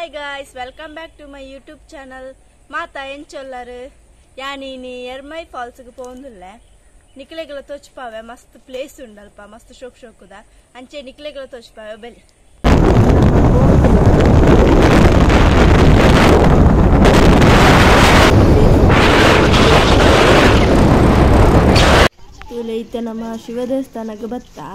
Hi guys, welcome back to my YouTube channel. Mata en chollaru yani near my falls ku pondulle niklegala tochpave mast place undalpa mast shokuda anche niklegala tochpave beli tule itte nama shiva devasthanaga batta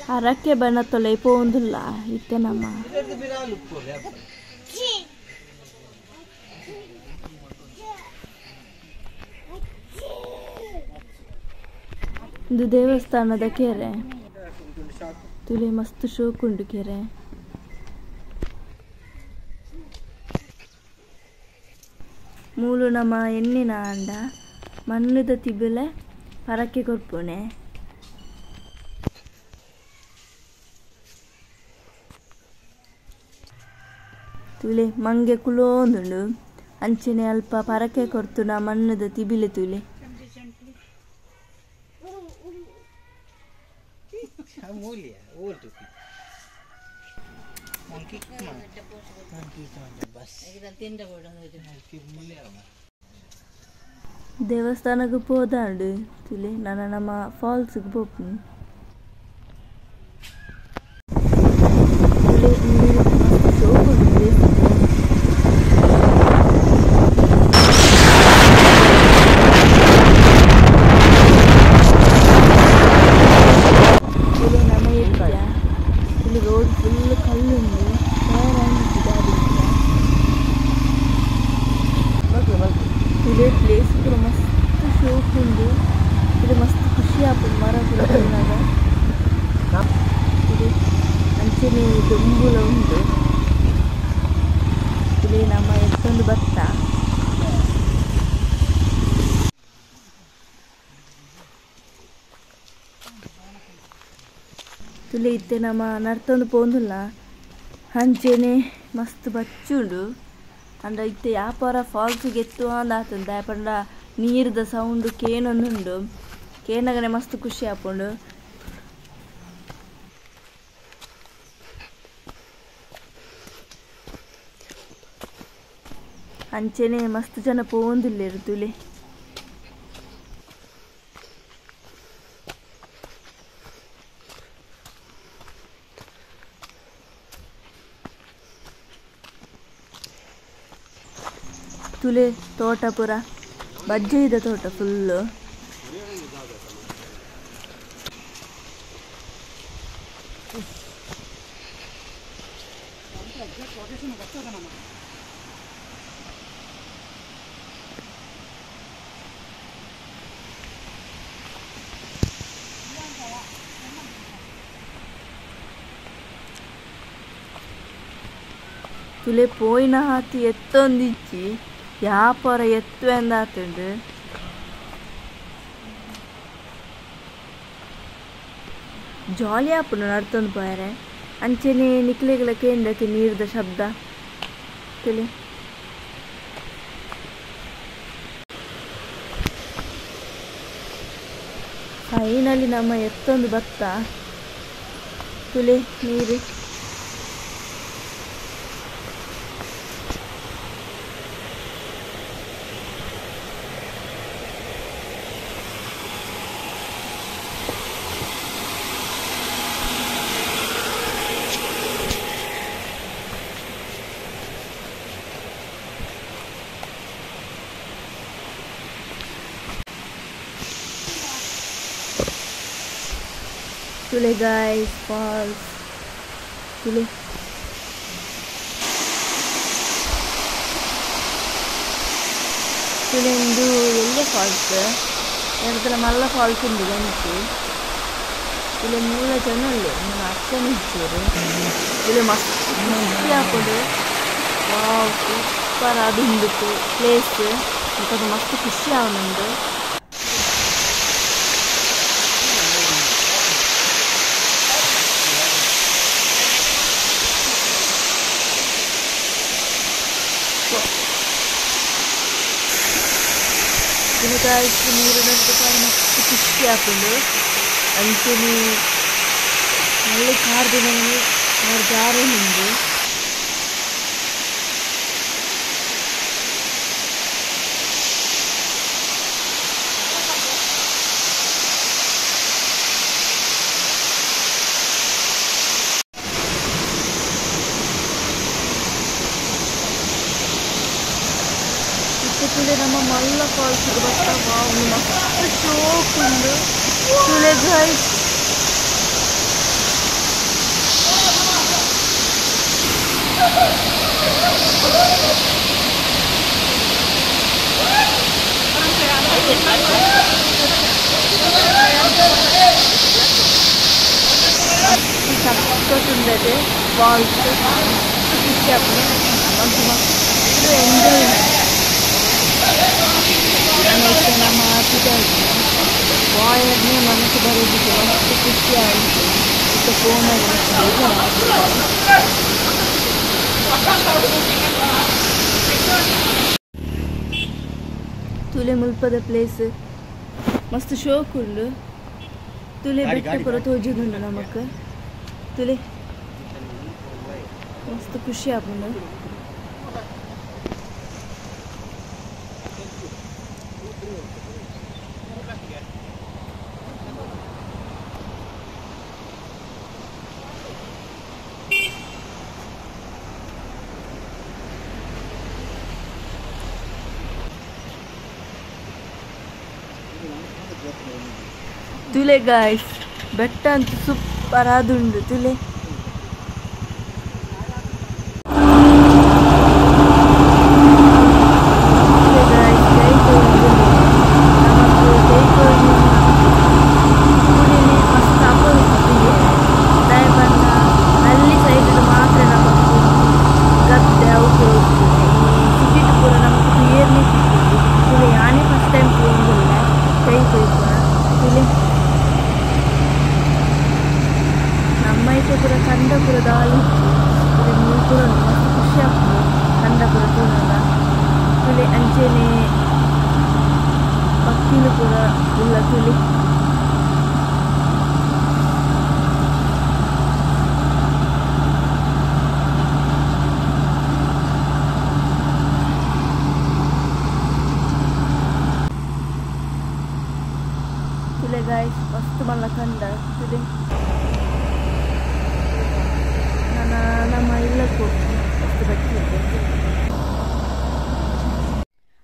Arake banatole pondulla itte nama ಇದು ದೇವಸ್ಥಾನದ ಕೆರೆ ತುಲೆ ಮಸ್ತ್ ಶೋಕುಂಡು ಕೆರೆ ಮೂಲು ನಮ್ಮ ಎಣ್ಣಿನ ಅಂಡ ಮಣ್ಣದ ತಿಬಿಲೆ ಪರಕ್ಕೆ ಕೊರ್ಪುನೆ ತುಲೆ ಮಂಗೆ ಕುಲೋಂದುಂಡು ಅಂಚನೆ ಅಲ್ಪ ಪರಕೆ ಕೊರ್ತು ನಾ ಮಣ್ಣದ ತಿಬಿಲೆ ತುಲೆ ದೇವಸ್ಥಾನಕ್ಕೆ ಹೋದಾಂಡು ತುಲೆ ನಾನು ನಮ್ಮ ಫಾಲ್ಸ್ಗೆ ಹೋಗ್ತೀನಿ रोड फुल कल्लु इले प्लेस मस्त शोक उंडु इले मस्त खुशी आपुंडु मर अंचने दೊಂಬುಲ ಉಂಡು इले नम्म एत्तोंदु बत्त ತುಲೆ ಇತ್ತೆ ನಮ್ಮ ನಡ್ತೊಂದು ಪೋಂದುಲ್ಲ ಅಂಚೆನೆ ಮಸ್ತ್ ಬಚ್ಚುಂಡು ಅಂಡ ಇತ್ತೆ ಯಾಪರ ಫಾಲ್ಸ್ಗೆ ಎತ್ತು ಅಂದಾತಂದ ಯಾಪಂಡ ನೀರ್ದ ಸೌಂಡ್ ಕೇನೊಂದುಂಡು ಕೇನಗನೆ ಮಸ್ತ್ ಖುಷಿ ಆಪುಂಡು ಅಂಚೆನೆ ಮಸ್ತ್ ಜನ ಪೋಂದಿಲ್ಲೇರು ತುಲೆ ತುಲೆ ತೋಟ ಪುರ ಬಜ್ಜೆ ಇದೆ ತೋಟ ಫುಲ್ಲು ತುಲೆ ಪೋಯಿನ ಹಾತಿ ಎತ್ತೊಂದಿಚ್ಚಿ ಯಾಪರ ಎತ್ತು ಎಂದಾತುಂಡು ಜಾಲಿ ಆಪುಂಡು ನಡ್ತೊಂದು ಪೋಯರೆ ಅಂಚೆನೆ ನಿಕ್ಲೆಗಳ ಕೇಂದ್ರಕ್ಕೆ ನೀರ್ದ ಶಬ್ದ ತುಲೆ ಫೈನಲಿ ನಮ್ಮ ಎತ್ತೊಂದು ಬತ್ತ ತುಲೆ ನೀರು ತುಲೆ ಗಾಯ್ಸ್ ಫಾಲ್ಸ್ ತುಲೆ ತುಲೆಂದು ಎಲ್ಲೆ ಫಾಲ್ಸ್ ಎರಡಲ ಮಲ್ಲ ಫಾಲ್ಸ್ ಉಂಡು ಗಂಟು ತುಲೆ ಮೂಲ ಜನ ನನ್ನ ಅಚ್ಚನ ಇಚ್ಚೇರು ತುಲೆ ಮಸ್ತ್ ಖುಷಿ ಹಾಕೊಂಡು ವಾವ್ ಸೂಪರ್ ಅದು ಪ್ಲೇಸ್ ಮತ್ತು ಮಸ್ತ್ ಖುಷಿ ಆವನುಂಡು गाइस ನೀರಿನಂತ ಮಸ್ತ್ ಖುಷಿ ಆಪುಂಡು ಅಂಚನೆ ಮಲ್ಲೆ ಕಾರ್ದಿನಂಗೆ ಅವ್ರ ಜಾರೆ ಹಿಂದೆ तुले नम मल्ल फॉल्स बर्तावा मस्त शोक उंडु तुले गाइस सप्तुंडदे फॉल्स एंजॉय ನಮ್ಮ ವಾಯರ್ನೇ ಮನಸ್ಸು ಬರೋದಕ್ಕೆ ಮಸ್ತ್ ಖುಷಿ ಆಯಿತು ಇತ್ತು ಫೋನಲ್ಲಿ ತುಲೆ ಮುಲ್ಪದ ಪ್ಲೇಸ್ ಮಸ್ತ್ ಶೋಕ್ ಉಂಡು ತುಲೆ ಬೆಟ್ಟ ಪುರ ತೋಜುದುಂಡು ನಮಕ್ ತುಲೆ ಮಸ್ತ್ ಖುಷಿ ಆಪುಂಡು ತುಲೆ ಗಾಯ್ಸ್ ಬೆಟ್ಟ ಅಂತೂ ಸೂಪರ್ ಆದುಂಡು ತುಲೆ ಪುರ ಕಂಡಪುರ ದಾಳಿ ಮೂಪುರ ಮಸ್ತ್ ಖುಷಿ ಆಗ್ತದೆ ಕಂಡಪುರ ತೂನಗ ತುಲೆ ಅಂಚೆನೆ ಪಕ್ಕಿಲು ಪುರ ಇಲ್ಲ ತುಲೆ ತುಲೆ ಗಾಯ್ಸ್ ಮಸ್ತ್ ಮಲ್ಲ ಕಂಡ ತುಲೆ ನಮ್ಮ ಇಲ್ಲಕ್ಕೂ ಮಸ್ತ್ ಬಟ್ಟಿದ್ದೆ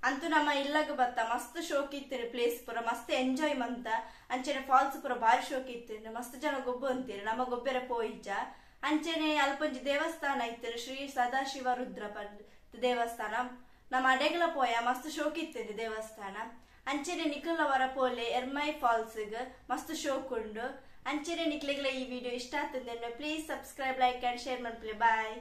ಅಂತೂ ನಮ್ಮ ಇಲ್ಲಗ ಬತ್ತ ಮಸ್ತ್ ಶೋಕ್ ಇತ್ತೇನೆ ಪ್ಲೇಸ್ ಪುರ ಮಸ್ತ್ ಎಂಜಾಯ್ ಮಂತ ಅಂಚೆನೆ ಫಾಲ್ಸ್ ಪುರ ಬಾರಿ ಶೋಕ್ ಇತ್ತೇನೆ ಮಸ್ತ್ ಜನ ಗೊಬ್ಬು ಅಂತೀರಿ ನಮ್ಮ ಗೊಬ್ಬರ ಪೋಯಿಜ್ಜ ಅಂಚೆನೆ ಅಲ್ಪಂಜಿ ದೇವಸ್ಥಾನ ಇತ್ತೇನೆ ಶ್ರೀ ಸದಾಶಿವ ರುದ್ರ ದೇವಸ್ಥಾನ ನಮ್ಮ ಅಡೆಗಲ ಪೋಯ ಮಸ್ತ್ ಶೋಕ್ ಇತ್ತೇನೆ ದೇವಸ್ಥಾನ ಅಂಚೆನೆ ನಿಖಲ ವರ ಪೋಲೆ ಎರ್ಮೈ ಫಾಲ್ಸ್ ಮಸ್ತ್ ಶೋಕ್ ಉಂಡು ಅಂಚೆನೆ ನಿಕ್ಲೆಗ್ಲ ಈ ವಿಡಿಯೋ ಇಷ್ಟ ಆಗ್ತದೆ please subscribe like and share ಮಾಡ್ಲಿ ಬಾಯ್.